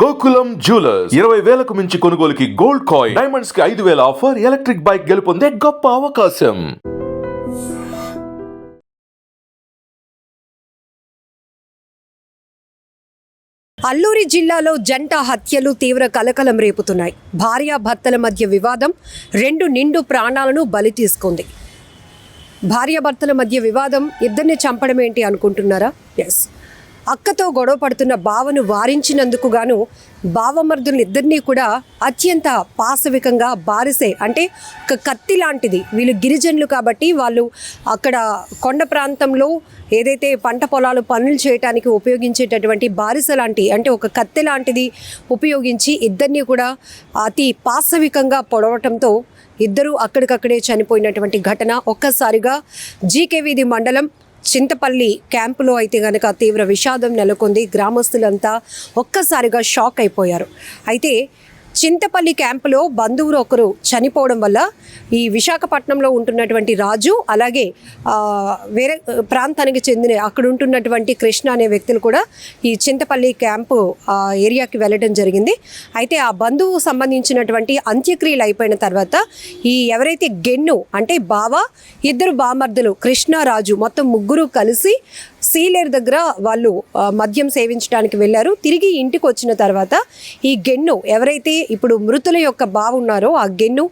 Gokulam jewellers 20,000కు మించి కొనుగోలుకి gold coin, diamonds కి 5,000 ఆఫర్, ఎలక్ట్రిక్ బైక్ గెలుపొందే గొప్ప అవకాశం. అల్లూరి జిల్లాలో జంట హత్యలు తీవ్ర కలకలం రేపుతున్నాయి. భార్యాభర్తల మధ్య వివాదం 2 నిండు ప్రాణాలను బలి తీసుకుంది. భార్యాభర్తల మధ్య వివాదం ఇద్దరిని చంపడం ఏంటి అనుకుంటున్నారా? ఎస్, అక్కతో గొడవ పడుతున్న బావను వారించినందుకు గాను బావమర్దులు ఇద్దరినీ కూడా అత్యంత పాశవికంగా బారిసే, అంటే ఒక కత్తి లాంటిది. వీళ్ళు గిరిజనులు కాబట్టి వాళ్ళు అక్కడ కొండ ప్రాంతంలో ఏదైతే పంట పొలాలు పనులు చేయడానికి ఉపయోగించేటటువంటి బారిస లాంటి, అంటే ఒక కత్తి లాంటిది ఉపయోగించి ఇద్దరిని కూడా అతి పాశవికంగా పొడవటంతో ఇద్దరు అక్కడికక్కడే చనిపోయినటువంటి ఘటన ఒక్కసారిగా జీకేవీధి మండలం చింతపల్లి క్యాంపులో అయితే కనుక తీవ్ర విషాదం నెలకొంది. గ్రామస్తులంతా ఒక్కసారిగా షాక్ అయిపోయారు. అయితే చింతపల్లి క్యాంపులో బంధువులు ఒకరు చనిపోవడం వల్ల ఈ విశాఖపట్నంలో ఉంటున్నటువంటి రాజు, అలాగే వేరే ప్రాంతానికి చెందిన అక్కడ ఉంటున్నటువంటి కృష్ణ అనే వ్యక్తులు కూడా ఈ చింతపల్లి క్యాంపు ఏరియాకి వెళ్ళడం జరిగింది. అయితే ఆ బంధువు సంబంధించినటువంటి అంత్యక్రియలు అయిపోయిన తర్వాత ఈ ఎవరైతే గెన్ను అంటే బావ, ఇద్దరు బామర్దులు కృష్ణ, రాజు మొత్తం ముగ్గురు కలిసి సీలేరు దగ్గర వాళ్ళు మద్యం సేవించడానికి వెళ్ళారు. తిరిగి ఇంటికి వచ్చిన తర్వాత ఈ గెన్ను ఎవరైతే ఇప్పుడు మృతుల యొక్క బావ ఉన్నారో ఆ గెన్ను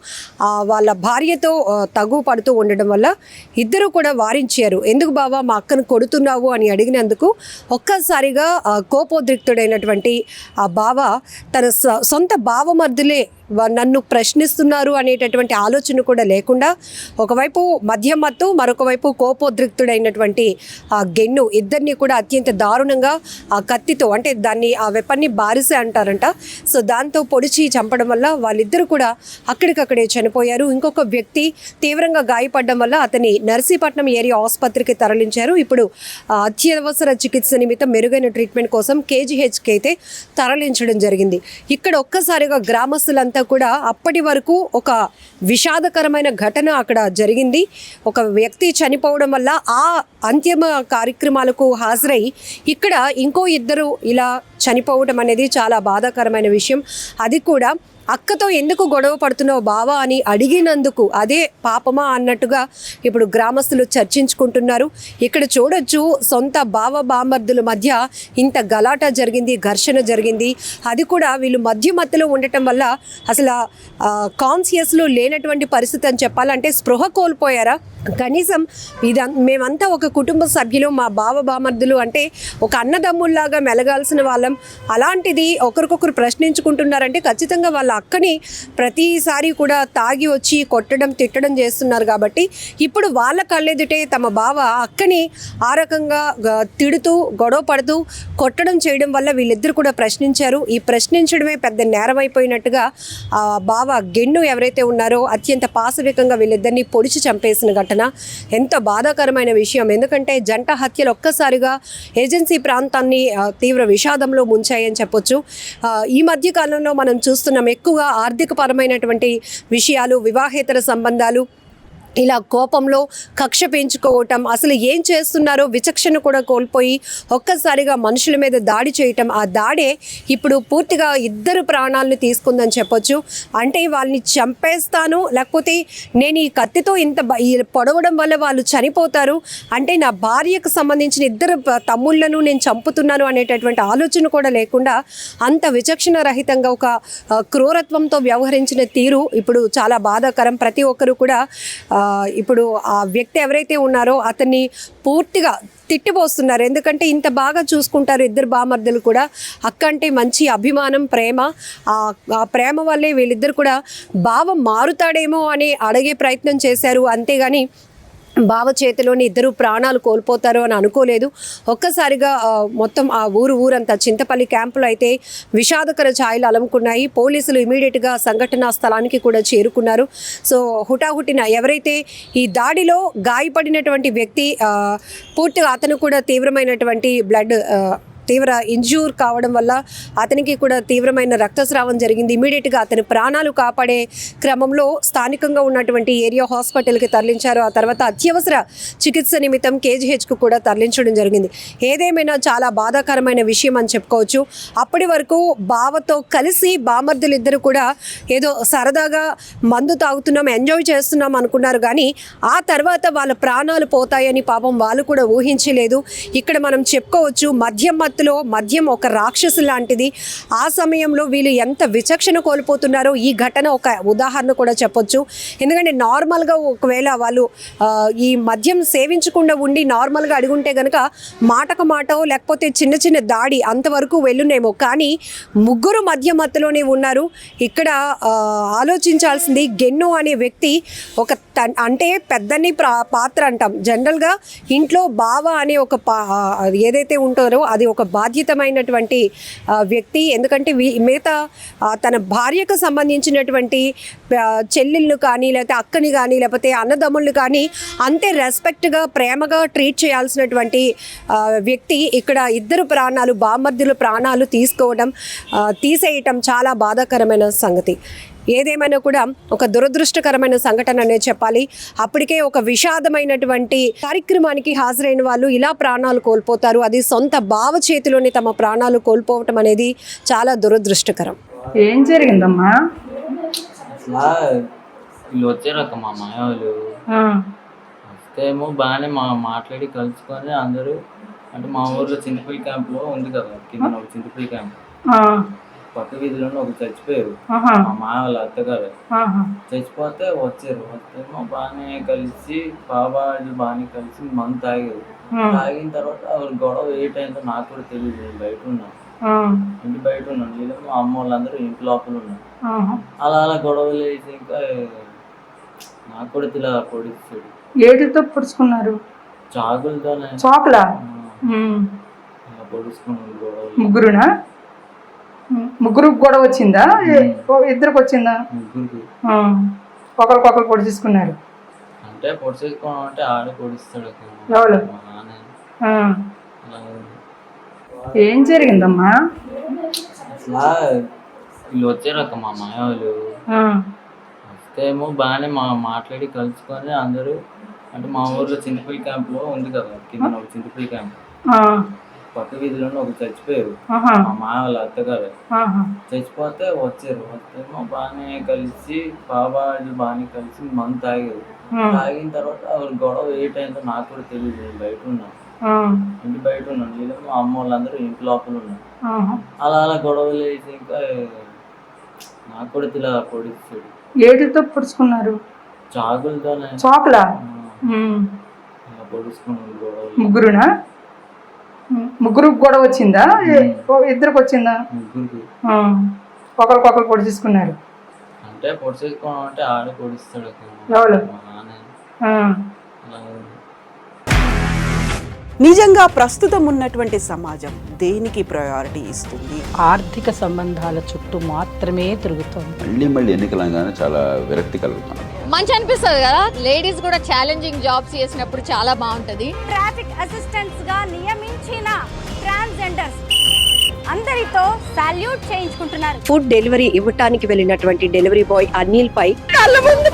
వాళ్ళ భార్యతో తగు పడుతూ ఉండడం వల్ల ఇద్దరు కూడా వారించారు. ఎందుకు బావ మా అక్కను కొడుతున్నావు అని అడిగినందుకు ఒక్కసారిగా కోపోద్రిక్తుడైనటువంటి ఆ బావ తన సొంత బావమర్దులే నన్ను ప్రశ్నిస్తున్నారు అనేటటువంటి ఆలోచన కూడా లేకుండా ఒకవైపు మద్యం మత్తు, మరొక వైపు కోపోద్రిక్తుడైనటువంటి ఆ గెన్ను ఇద్దరిని కూడా అత్యంత దారుణంగా ఆ కత్తితో, అంటే దాన్ని ఆ వెపన్ని బారిసే అంటారంట, సో దాంతో పొడిచి చంపడం వల్ల వాళ్ళిద్దరు కూడా అక్కడికక్కడే చనిపోయారు. ఇంకొక వ్యక్తి తీవ్రంగా గాయపడడం వల్ల అతని నర్సీపట్నం ఏరియా ఆసుపత్రికి తరలించారు. ఇప్పుడు అత్యవసర చికిత్స నిమిత్తం మెరుగైన ట్రీట్మెంట్ కోసం కేజీహెచ్కి అయితే తరలించడం జరిగింది. ఇక్కడ ఒక్కసారిగా గ్రామస్తులంతా కూడా అప్పటి వరకు ఒక విషాదకరమైన ఘటన అక్కడ జరిగింది. ఒక వ్యక్తి చనిపోవడం వల్ల ఆ అంతిమ కార్యక్రమాలకు హాజరై ఇక్కడ ఇంకో ఇద్దరు ఇలా చనిపోవడం అనేది చాలా బాధాకరమైన విషయం. అది కూడా అక్కతో ఎందుకు గొడవ పడుతున్నావు బావా అని అడిగినందుకు అదే పాపమా అన్నట్టుగా ఇప్పుడు గ్రామస్తులు చర్చించుకుంటున్నారు. ఇక్కడ చూడొచ్చు, సొంత బావ బామర్దుల మధ్య ఇంత గలాట జరిగింది, ఘర్షణ జరిగింది. అది కూడా వీళ్ళు మధ్యలో ఉండటం వల్ల అసలు కాన్షియస్లో లేనటువంటి పరిస్థితి అని చెప్పాలంటే స్పృహ కోల్పోయారా. కనీసం మేమంతా ఒక కుటుంబ సభ్యులు, మా బావ బామర్దులు అంటే ఒక అన్నదమ్ముల్లాగా మెలగాల్సిన వాళ్ళం, అలాంటిది ఒకరికొకరు ప్రశ్నించుకుంటున్నారంటే ఖచ్చితంగా వాళ్ళ అక్కని ప్రతిసారి కూడా తాగి వచ్చి కొట్టడం తిట్టడం చేస్తున్నారు. కాబట్టి ఇప్పుడు వాళ్ళ కళ్ళెదుటే తమ బావ అక్కని ఆ రకంగా తిడుతూ గొడవ పడుతూ కొట్టడం చేయడం వల్ల వీళ్ళిద్దరు కూడా ప్రశ్నించారు. ఈ ప్రశ్నించడమే పెద్ద నేరం అయిపోయినట్టుగా ఆ బావ గెన్ను ఎవరైతే ఉన్నారో అత్యంత పాశవికంగా వీళ్ళిద్దరిని పొడిచి చంపేసిన ఘటన ఎంతో బాధాకరమైన విషయం. ఎందుకంటే జంట హత్యలు ఒక్కసారిగా ఏజెన్సీ ప్రాంతాన్ని తీవ్ర విషాదంలో ముంచాయని చెప్పొచ్చు. ఈ మధ్య కాలంలో మనం చూస్తున్నాం ఎక్కువగా ఆర్థిక పరమైనటువంటి విషయాలు, వివాహేతర సంబంధాలు, ఇలా కోపంలో కక్ష పెంచుకోవటం, అసలు ఏం చేస్తున్నారో విచక్షణ కూడా కోల్పోయి ఒక్కసారిగా మనుషుల మీద దాడి చేయటం, ఆ దాడే ఇప్పుడు పూర్తిగా ఇద్దరు ప్రాణాలను తీసుకుందని చెప్పొచ్చు. అంటే వాళ్ళని చంపేస్తాను, లేకపోతే నేను ఈ కత్తితో ఇంత పొడవడం వల్ల వాళ్ళు చనిపోతారు, అంటే నా భార్యకు సంబంధించిన ఇద్దరు తమ్ముళ్లను నేను చంపుతున్నాను అనేటటువంటి ఆలోచన కూడా లేకుండా అంత విచక్షణ రహితంగా ఒక క్రూరత్వంతో వ్యవహరించిన తీరు ఇప్పుడు చాలా బాధాకరం. ప్రతి ఒక్కరు కూడా ఇప్పుడు ఆ వ్యక్తి ఎవరైతే ఉన్నారో అతన్ని పూర్తిగా తిట్టిపోస్తున్నారు. ఎందుకంటే ఇంత బాగా చూసుకుంటారు ఇద్దరు బామర్దులు కూడా. అక్క అంటే మంచి అభిమానం, ప్రేమ. ఆ ప్రేమ వల్లే వీళ్ళిద్దరు కూడా బావ మారుతాడేమో అని అడిగే ప్రయత్నం చేశారు. అంతేగాని బావ చేతిలోని ఇద్దరు ప్రాణాలు కోల్పోతారు అని అనుకోలేదు. ఒక్కసారిగా మొత్తం ఆ ఊరంతా చింతపల్లి క్యాంపులో అయితే విషాదకర ఛాయలు అలముకున్నాయి. పోలీసులు ఇమీడియట్గా సంఘటనా స్థలానికి కూడా చేరుకున్నారు. సో హుటాహుటిన ఎవరైతే ఈ దాడిలో గాయపడినటువంటి వ్యక్తి పూర్తిగా అతను కూడా తీవ్రమైనటువంటి బ్లడ్ తీవ్ర ఇంజ్యూర్ కావడం వల్ల అతనికి కూడా తీవ్రమైన రక్తస్రావం జరిగింది. ఇమీడియట్గా అతని ప్రాణాలు కాపాడే క్రమంలో స్థానికంగా ఉన్నటువంటి ఏరియా హాస్పిటల్కి తరలించారు. ఆ తర్వాత అత్యవసర చికిత్స నిమిత్తం కేజీహెచ్కు కూడా తరలించడం జరిగింది. ఏదేమైనా చాలా బాధాకరమైన విషయం అని చెప్పుకోవచ్చు. అప్పటి వరకు బావతో కలిసి బామర్దులిద్దరు కూడా ఏదో సరదాగా మందు తాగుతున్నాం, ఎంజాయ్ చేస్తున్నాం అనుకున్నారు. కానీ ఆ తర్వాత వాళ్ళ ప్రాణాలు పోతాయని పాపం వాళ్ళు కూడా ఊహించలేదు. ఇక్కడ మనం చెప్పుకోవచ్చు, మద్యం ఒక రాక్షసు లాంటిది. ఆ సమయంలో వీళ్ళు ఎంత విచక్షణ కోల్పోతున్నారో ఈ ఘటన ఒక ఉదాహరణ కూడా చెప్పొచ్చు. ఎందుకంటే నార్మల్గా ఒకవేళ వాళ్ళు ఈ మద్యం సేవించకుండా ఉండి నార్మల్గా అడుగుంటే కనుక మాటకు మాటో లేకపోతే చిన్న చిన్న దాడి అంతవరకు వెళ్ళునేమో. కానీ ముగ్గురు మద్యంలోనే ఉన్నారు. ఇక్కడ ఆలోచించాల్సింది గెన్ను అనే వ్యక్తి ఒక అంటే పెద్దని పాత్ర అంటాం జనరల్గా ఇంట్లో బావ అనే ఒక ఏదైతే ఉంటారో అది ఒక బాధ్యతమైనటువంటి వ్యక్తి. ఎందుకంటే మిగతా తన భార్యకు సంబంధించినటువంటి చెల్లెళ్ళు కానీ లేకపోతే అక్కని కానీ లేకపోతే అన్నదమ్ముళ్ళు కానీ అంతే రెస్పెక్ట్గా ప్రేమగా ట్రీట్ చేయాల్సినటువంటి వ్యక్తి ఇక్కడ ఇద్దరు ప్రాణాలు బామర్దుల ప్రాణాలు తీసేయటం చాలా బాధాకరమైన సంగతి. ఏదేమైనా కూడా ఒక దురదృష్టకరమైన సంఘటన అనే చెప్పాలి. అప్పటికే ఒక విషాదమైనటువంటి కార్యక్రమానికి హాజరైన వాళ్ళు ఇలా ప్రాణాలు కోల్పోతారు. అది సొంత బావ చేతిలోని తమ ప్రాణాలు కోల్పోవటం అనేది చాలా దురదృష్టకరం. ఏం జరిగిందమ్మా? వీళ్ళు వచ్చారక్క మా మాయ వాళ్ళు వస్తేమో బాగానే మాట్లాడి కలుసుకొని అందరూ అంటే మా ఊర్లో చింతపల్లి క్యాంప్లో ఉంది కదా కింద ఒక చింతపల్లి క్యాంప్ పక్క వీధిలోనే ఒక చచ్చిపోయారు. మా మాయ వాళ్ళ అత్తగారు చచ్చిపోతే వస్తేమో బాగానే కలిసి బాబాలు బాగానే కలిసి మందు తాగారు. తాగిన తర్వాత గొడవ ఏ టైంతో నాకు కూడా తెలియదు. నేను బయట ఉన్నాను, ఇంటి బయట ఉన్నాను. వీళ్ళేమో అమ్మ వాళ్ళందరూ ఇంటి లోపల ఉన్నారు. అలా గొడవలు వేసి ఇంకా నాకు కూడా ఇలా పొడిచాడు. ఏటితో పొడుచుకున్నారు? చాకులతోనే. చాకులా? ఇలా పొడుచుకున్నారు గొడవలు. ముగ్గురునా? ముగ్గురు గొడవ వచ్చిందా? ఇద్దరికి వచ్చిందా? ముగ్గురికి. ఒకరికొకరు పొడి తీసుకున్నారు అంటే పొడి చేసుకోవడం అంటే ఆడ పొడిస్తాడు. ఎవరు? ఏం జరిగిందమ్మా? అసలు వీళ్ళు వచ్చారక్క మా మాయ వాళ్ళు వస్తేమో బాగానే మాట్లాడి కలుసుకొని అందరూ అంటే మా ఊర్లో చింతపల్లి క్యాంప్లో ఉంది కదా కింద ఒక చింతపల్లి క్యాంప్ పక్క వీధిలోనే ఒక చచ్చిపోయారు. మా మాయ వాళ్ళ అత్తగారు చచ్చిపోతే వస్తేమో బాగానే కలిసి బాబాలు బాగానే కలిసి మందు తాగారు. తాగిన తర్వాత గొడవ ఏ టైంతో నాకు కూడా తెలియదు. నేను బయట ఉన్నాను, ఇంటి బయట ఉన్నాను. వీళ్ళేమో అమ్మ వాళ్ళందరూ ఇంటి లోపల ఉన్నారు. అలా గొడవలు వేసి ఇంకా నాకు కూడా ఇలా పొడిచాడు. ఏటితో పొడుచుకున్నారు? చాకులతోనే. చాకులా? ఇలా పొడుచుకున్నారు గొడవలు. ముగ్గురునా? ముగ్గురు గొడవ వచ్చిందా? ఇద్దరికి వచ్చిందా? ముగ్గురికి. ఒకరికొకరు పొడి తీసుకున్నారు అంటే పొడి చేసుకోవడం అంటే ఆడ పొడిస్తాడు. ఎవరు? నిజంగా ప్రస్తుతం ఉన్నటువంటి సమాజం దేనికి ప్రయారిటీ ఇస్తుంది? ఆర్థిక సంబంధాల చుట్టూ మాత్రమే తిరుగుతోంది. మళ్ళీ ఎన్నికలంగానే చాలా విరక్తి కలుగుతున్నాం. మంచి అనిపిస్తుంది కదా, లేడీస్ కూడా ఛాలెంజింగ్ జాబ్స్ చేసినప్పుడు చాలా బాగుంటది. ట్రాఫిక్ అసిస్టెంట్స్ గా నియమించిన ట్రాన్స్జెండర్స్ అందరితో సాల్యూట్ చేయించుకుంటున్నారు. ఫుడ్ డెలివరీ ఇవ్వటానికి వెళ్ళినటువంటి డెలివరీ బాయ్ అనిల్ పై కళ్ళ ముందు